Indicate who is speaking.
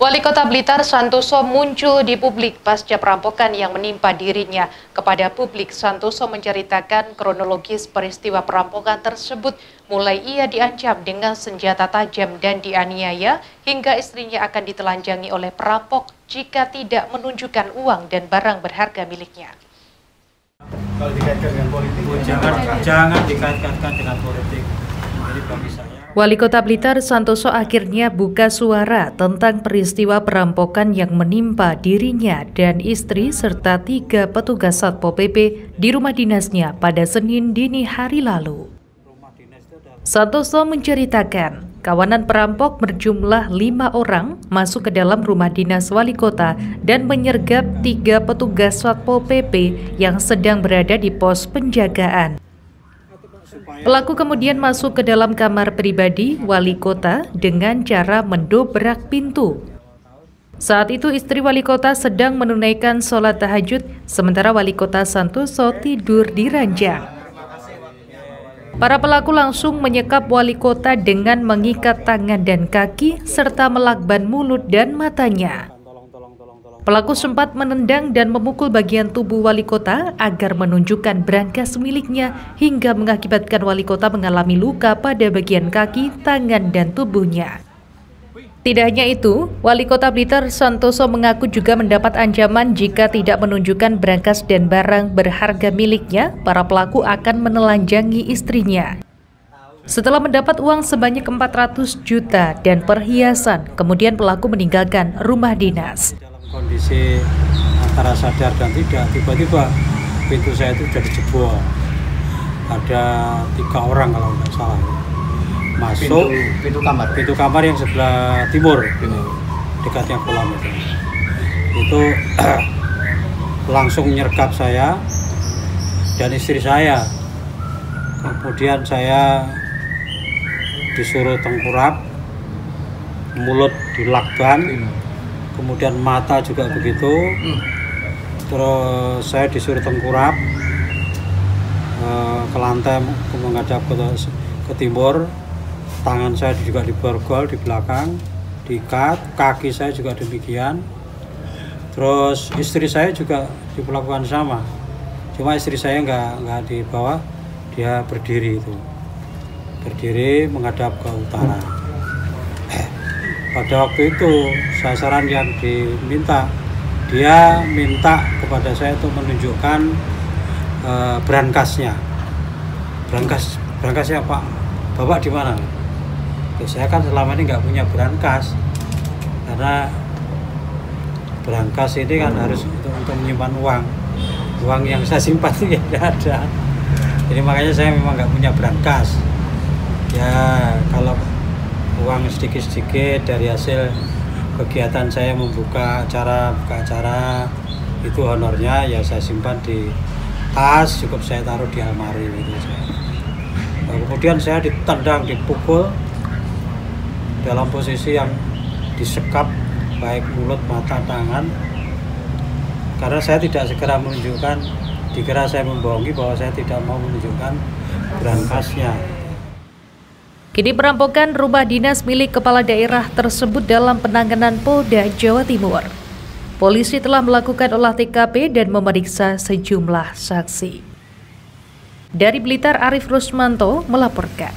Speaker 1: Wali Kota Blitar Santoso muncul di publik pasca perampokan yang menimpa dirinya. Kepada publik, Santoso menceritakan kronologis peristiwa perampokan tersebut, mulai ia diancam dengan senjata tajam dan dianiaya, hingga istrinya akan ditelanjangi oleh perampok jika tidak menunjukkan uang dan barang berharga miliknya.
Speaker 2: Kalau dikaitkan dengan politik, jangan dikaitkan dengan politik. Jadi bagi saya,
Speaker 1: Wali Kota Blitar Santoso akhirnya buka suara tentang peristiwa perampokan yang menimpa dirinya dan istri serta 3 petugas Satpol PP di rumah dinasnya pada Senin dini hari lalu. Santoso menceritakan, kawanan perampok berjumlah 5 orang masuk ke dalam rumah dinas wali kota dan menyergap 3 petugas Satpol PP yang sedang berada di pos penjagaan. Pelaku kemudian masuk ke dalam kamar pribadi wali kota dengan cara mendobrak pintu. Saat itu istri wali kota sedang menunaikan sholat tahajud, sementara wali kota Santoso tidur di ranjang. Para pelaku langsung menyekap wali kota dengan mengikat tangan dan kaki serta melakban mulut dan matanya. Pelaku sempat menendang dan memukul bagian tubuh wali kota agar menunjukkan brankas miliknya hingga mengakibatkan wali kota mengalami luka pada bagian kaki, tangan, dan tubuhnya. Tidak hanya itu, Wali Kota Blitar Santoso mengaku juga mendapat ancaman jika tidak menunjukkan brankas dan barang berharga miliknya, para pelaku akan menelanjangi istrinya. Setelah mendapat uang sebanyak 400 juta dan perhiasan, kemudian pelaku meninggalkan rumah dinas.
Speaker 2: Kondisi antara sadar dan tidak, tiba-tiba pintu saya itu jadi jebol. Ada 3 orang kalau nggak salah masuk pintu kamar yang sebelah timur, dekatnya kolam itu langsung menyergap saya dan istri saya. Kemudian saya disuruh tengkurap, mulut dilakban, kemudian mata juga begitu. Terus saya disuruh tengkurap ke lantai menghadap ke timur. Tangan saya juga diborgol di belakang, diikat, kaki saya juga demikian. Terus istri saya juga diperlakukan sama, cuma istri saya nggak di bawah, dia berdiri itu, berdiri menghadap ke utara. Pada waktu itu sasaran yang diminta, dia minta kepada saya untuk menunjukkan brankasnya. Brankasnya Pak, Bapak di mana? Saya kan selama ini nggak punya brankas, karena brankas ini kan harus untuk menyimpan uang yang saya simpan tidak ada. Jadi makanya saya memang nggak punya brankas. Ya kalau uang sedikit-sedikit dari hasil kegiatan saya buka acara itu honornya ya saya simpan di tas, cukup saya taruh di almari gitu. Kemudian saya ditendang, dipukul dalam posisi yang disekap baik mulut, mata, tangan, karena saya tidak segera menunjukkan, dikira saya membohongi bahwa saya tidak mau menunjukkan brankasnya.
Speaker 1: Kini perampokan rumah dinas milik kepala daerah tersebut dalam penanganan Polda Jawa Timur. Polisi telah melakukan olah TKP dan memeriksa sejumlah saksi. Dari Blitar, Arif Rusmanto melaporkan.